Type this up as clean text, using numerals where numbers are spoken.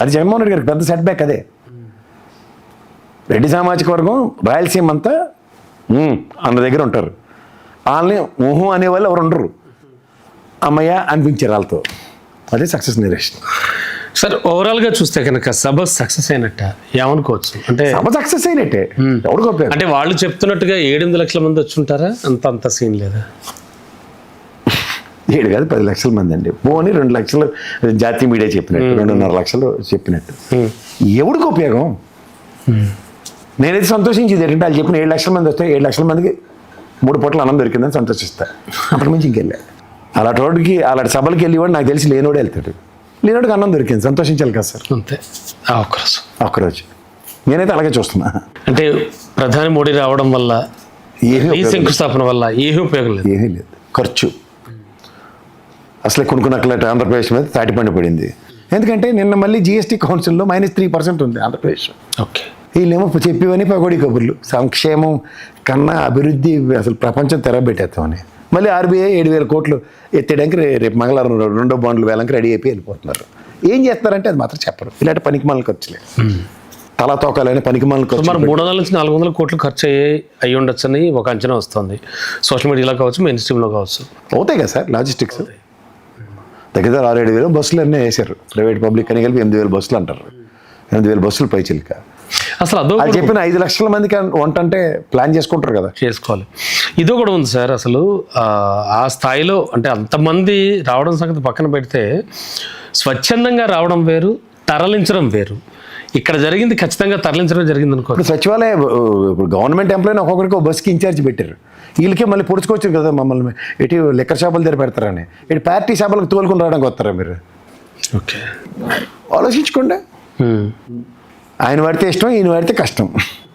అది జగన్మోహన్ రెడ్డి గారికి పెద్ద సెట్ బ్యాక్ అదే. రెడ్డి సామాజిక వర్గం రాయలసీమ అంతా అన్న దగ్గర ఉంటారు. వాళ్ళని ఊహు అనేవాళ్ళు ఎవరు ఉండరు. అమ్మయ్య అనిపించారు వాళ్ళతో. అదే సక్సెస్ నేరేషన్. సార్ ఓవరాల్గా చూస్తే కనుక సభ సక్సెస్ అయినట్ట ఏమనుకోవచ్చు? అంటే సభ సక్సెస్ అయినట్టే. ఎవరు అంటే వాళ్ళు చెప్తున్నట్టుగా 7-8 లక్షల మంది వచ్చి ఉంటారా? అంత సీన్ లేదా? 7 కాదు 10 లక్షల మంది అండి. పోనీ 2 లక్షలు జాతీయ మీడియా చెప్పినట్టు, 2.5 లక్షలు చెప్పినట్టు. ఎవరికి ఉపయోగం? నేనైతే సంతోషించేది ఏంటంటే వాళ్ళు చెప్పిన 7 లక్షల మంది వస్తే 7 లక్షల మందికి 3 పూటలు అన్నం దొరికిందని సంతోషిస్తా. అప్పటి నుంచి ఇంకెళ్ళా. అలాంటి రోడ్డుకి అలాంటి సభలకి వెళ్ళేవాడు నాకు తెలిసి లేనోడే వెళ్తాడు. లేనోడికి అన్నం దొరికింది, సంతోషించాలి కదా సార్. అంతే. ఒక్కరోజు నేనైతే అలాగే చూస్తున్నా. అంటే ప్రధాని మోడీ రావడం వల్ల ఈ శంకుస్థాపన వల్ల ఏమీ ఉపయోగం లేదు. ఏమీ లేదు. ఖర్చు అసలే కొనుక్కున్నట్లయితే ఆంధ్రప్రదేశ్ మీద తాటిపండి పడింది. ఎందుకంటే నిన్న మళ్ళీ జిఎస్టీ కౌన్సిల్లో -3% ఉంది ఆంధ్రప్రదేశ్. ఓకే. వీళ్ళేమో చెప్పివని పకోడీ కబుర్లు. సంక్షేమం కన్నా అభివృద్ధి అసలు ప్రపంచం తెరబెట్టేస్తామని మళ్ళీ RBI 7,000 కోట్లు ఎత్తేయడానికి రేపు మంగళవారం 2వ బాండ్లు వేలంకి రెడీ అయిపోయి వెళ్ళిపోతున్నారు. ఏం చేస్తారంటే అది మాత్రం చెప్పరు. ఇలాంటి పనికిమాల ఖర్చులే, తలా తోకాలని పనికిమాల ఖర్చు. మరి 300 నుంచి 400 కోట్లు ఖర్చు అయ్యి ఉండొచ్చని ఒక అంచనా వస్తుంది. సోషల్ మీడియాలో కావచ్చు, మెయిన్ స్ట్రీమ్లో కావచ్చు. అవుతాయి కదా సార్. లాజిస్టిక్స్ దగ్గర 6-7 బస్సులు అన్నీ వేసారు. ప్రైవేట్ పబ్లిక్ అని కలిపి 8,000 బస్సులు అంటారు. 8,000 బస్సులు పైచిల్క. అసలు అదో చెప్పిన 5 లక్షల మందికి వంట అంటే ప్లాన్ చేసుకుంటారు కదా. చేసుకోవాలి. ఇదో కూడా ఉంది సార్. అసలు ఆ స్థాయిలో అంటే అంతమంది రావడం సంగతి పక్కన పెడితే స్వచ్ఛందంగా రావడం వేరు, తరలించడం వేరు. ఇక్కడ జరిగింది ఖచ్చితంగా తరలించడం జరిగింది అనుకో. ఇప్పుడు సచివాలయ ఇప్పుడు గవర్నమెంట్ ఎంప్లాయీని ఒక్కొక్కరికి బస్కి ఇన్ఛార్జ్ పెట్టారు. వీళ్ళకే మళ్ళీ పొడుచుకొచ్చారు కదా మమ్మల్ని. ఎటు లెక్కర్ షాపుల దగ్గర పెడతారని, ఇటు పార్టీ షాపులకు తోలుకొని రావడానికి వస్తారా మీరు? ఓకే, ఆలోచించుకోండి. ఆయన వాడితే ఇష్టం, ఈయన వాడితే కష్టం.